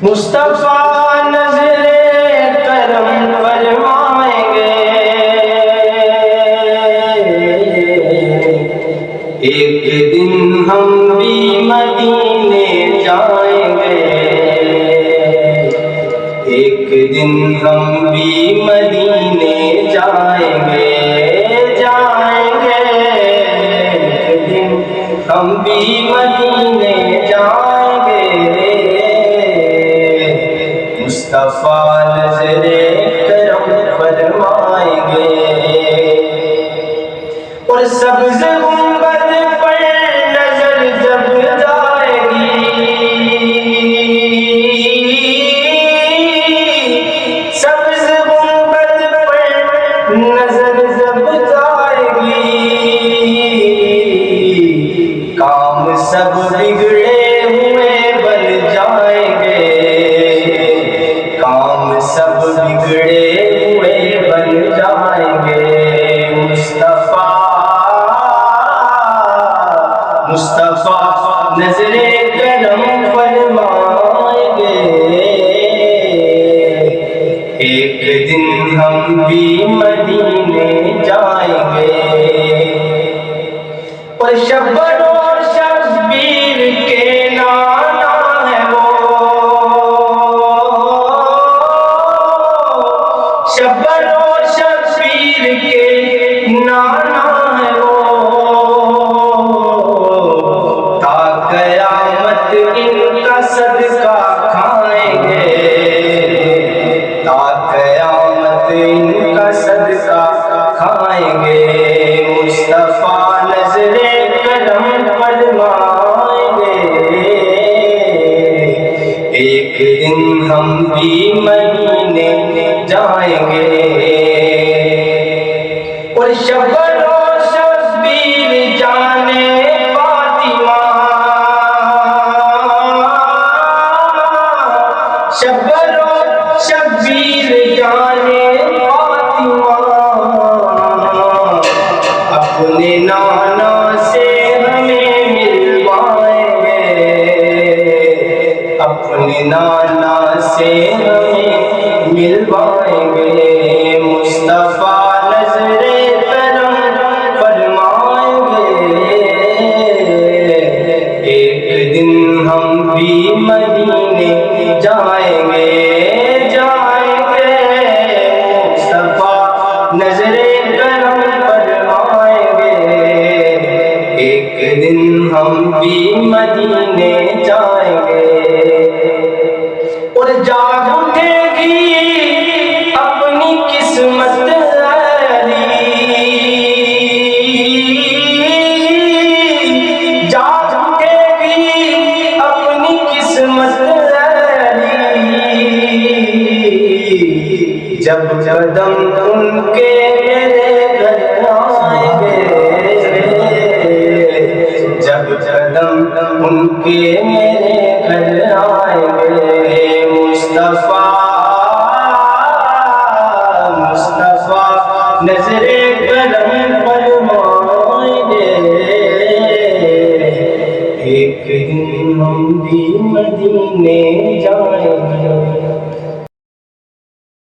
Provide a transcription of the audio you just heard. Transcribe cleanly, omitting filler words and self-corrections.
مصطفیٰ نظر کرم فرمائیں گے، ایک دن ہم بھی مدینے جائیں گے، ایک دن ہم بھی مدینے جائیں گے، جائیں گے، ایک دن ہم بھی مدینے جائیں گے، مصطفیٰ نظر کرم فرمائیں گے، اور سبز گنبد پر نظر جب جائے گی، سبز گنبد پر نظر جب جائے گی، کام سب بگڑے ہوئے بن جائیں گے، کام سب بگڑے ہوئے بن جائیں گے، مصطفیٰ نظر کرم فرمائیں گے، ایک دن ہم بھی مدینے جائیں گے، اور شبر اور شبیر کے نانا ہے وہ، شبر اور شبیر کے نانا ہے وہ، تا قیامت ان کا صدقہ کھائیں گے، تا قیامت ان کا صدقہ کھائیں گے، مصطفیٰ نظر کرم فرمائیں گے، ایک دن ہم بھی مدینے جائیں گے، اور شبر اور شبیر جانے فاطمہ، شبر اور شبیر جانے فاطمہ، اپنے نانا سے ہمیں ملوائیں گے، اپنے نانا سے ہمیں ملوائیں گے، مصطفیٰ نظر کرم فرمائیں گے، ایک دن ہم بھی مدینے جائیں گے، جائیں گے، مصطفیٰ نظر کرم فرمائیں گے، ایک دن ہم بھی مدینے جائیں گے، اور جاگ اٹھے گی اپنی قسمت علی، جاگ اٹھے گی اپنی قسمت علی، جب قدم ان کے میرے گھر آئیں گے، جب قدم ان کے میرے گھر آئیں گے، مصطفیٰ نظر کرم فرمائیں گے، ایک دن ہم بھی مدینے جائیں گے۔